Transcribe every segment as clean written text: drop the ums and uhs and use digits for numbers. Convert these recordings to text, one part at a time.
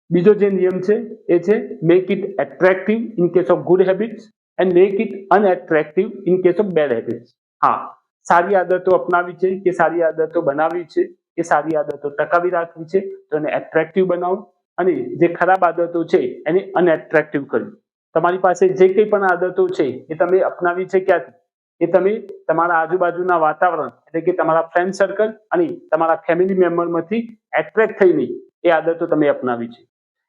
બીજો જે નિયમ છે એ છે make it attractive in case of good habits and make it unattractive in case of bad habits. હા, સારી આદતો અપનાવી છે કે સારી આદતો બનાવવી છે કે સારી આદતો ટકાવી રાખવી છે તો એને એટ્રેક્ટિવ બનાવો અને જે ખરાબ આદતો છે એને અનએટ્રેક્ટિવ કરવી. તમારી પાસે જે કંઈ પણ આદતો છે એ તમે અપનાવી છે ક્યાંથી? એ તમે તમારા આજુબાજુના વાતાવરણ એટલે કે તમારા ફ્રેન્ડ સર્કલ અને તમારા ફેમિલી મેમ્બરમાંથી એટ્રેક્ટ થઈને એ આદતો તમે અપનાવી છે.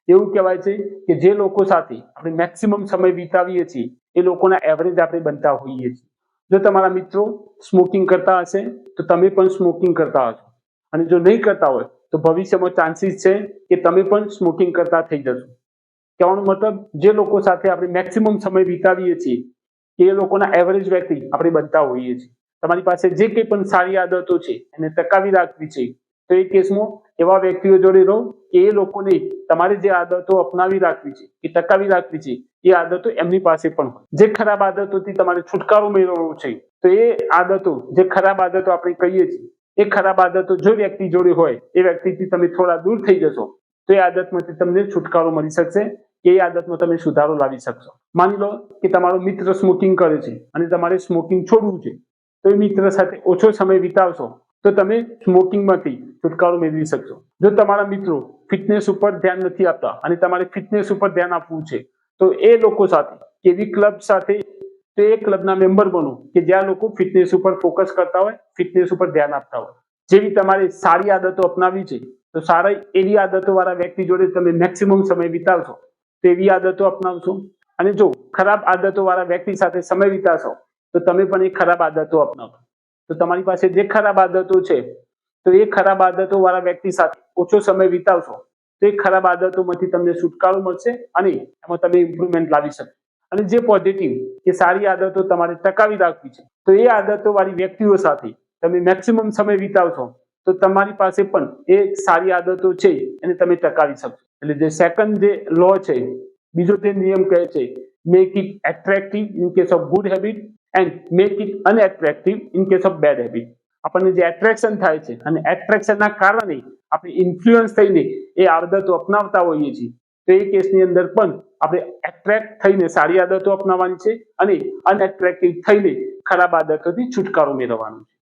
એવું કહેવાય છે કે જે લોકો સાથે આપણે મેક્સિમમ સમય વિતાવીએ છીએ એ લોકોના એવરેજ આપણે બનતા હોઈએ છીએ. જો તમારા મિત્રો સ્મોકિંગ કરતા હશે તો તમે પણ સ્મોકિંગ કરતા હશો અને જો નહીં કરતા હોય તો ભવિષ્યમાં ચાન્સીસ છે કે તમે પણ સ્મોકિંગ કરતા થઈ જશો. કહેવાનો મતલબ જે લોકો સાથે આપણે મેક્સિમમ સમય વિતાવીએ છીએ એ લોકોના એવરેજ વ્યક્તિ આપણે બનતા હોઈએ છીએ. તમારી પાસે જે કંઈ પણ સારી આદતો છે એને ટકાવી રાખવી છે તો એ કેસમાં એવા વ્યક્તિઓ જોડે રહો કે એ લોકોને તમારે જે આદતો અપનાવી રાખવી છે એ ટકાવી રાખવી છે એ આદતો એમની પાસે પણ હોય. જે ખરાબ આદતોથી તમારે છુટકારો મેળવવો છે તો એ આદતો જે ખરાબ આદતો આપણે કહીએ છીએ એ ખરાબ આદતો જો વ્યક્તિ જોડે હોય એ વ્યક્તિથી તમે થોડા દૂર થઈ જશો તો એ આદતમાંથી તમને છુટકારો મળી શકશે કે એ આદતમાં તમે સુધારો લાવી શકશો. માની લો કે તમારો મિત્ર સ્મોકિંગ કરે છે અને તમારે સ્મોકિંગ છોડવું છે તો એ મિત્ર સાથે ઓછો સમય વિતાવશો તો તમે સ્મોકિંગમાંથી છુટકારો મેળવી શકશો. જો તમારા મિત્રો ફિટનેસ ઉપર ધ્યાન નથી આપતા અને તમારે ફિટનેસ ઉપર ધ્યાન આપવું છે તો એ લોકો સાથે કેવી ક્લબ સાથે તો એ ક્લબના મેમ્બર બનો કે જ્યાં લોકો ફિટનેસ ઉપર ફોકસ કરતા હોય, ફિટનેસ ઉપર ધ્યાન આપતા હોય. જેવી તમારે સારી આદતો અપનાવી છે તો સારા એવી આદતો વાળા વ્યક્તિ જોડે તમે મેક્સિમમ સમય વિતાવશો તો એવી આદતો અપનાવશો અને જો ખરાબ આદતો વાળા વ્યક્તિ સાથે સમય વિતાવશો તો તમે પણ એ ખરાબ આદતો અપનાવશો. તો તમારી પાસે જે ખરાબ આદતો છે તો એ ખરાબ આદતો વાળા વ્યક્તિ સાથે ઓછો સમય વિતાવશો તો એ ખરાબ આદતોમાંથી તમને છુટકારો મળશે અને એમાં તમે ઇમ્પ્રુવમેન્ટ લાવી શકશો. અને જે પોઝિટિવ કે સારી આદતો તમારે ટકાવી રાખવી છે તો એ આદતો વાળી વ્યક્તિઓ સાથે તમે મેક્સિમમ સમય વિતાવશો તો તમારી પાસે પણ એ સારી આદતો છે એને તમે ટકાવી શકશો. એટલે જે સેકન્ડ જે લો છે, બીજો તે નિયમ કહે છે make it attractive in case of good habit and make it unattractive in case of bad habit. આપણને જે એટ્રેક્શન થાય છે અને એટ્રેક્શનના કારણે આપણે ઇન્ફ્લુઅન્સ થઈને એ આદતો અપનાવતા હોઈએ છીએ તો એ કેસની અંદર પણ આપણે એટ્રેક્ટ થઈને સારી આદતો અપનાવવાની છે અને અનએટ્રેક્ટિવ થઈને ખરાબ આદતોથી છુટકારો મેળવવાનો છે.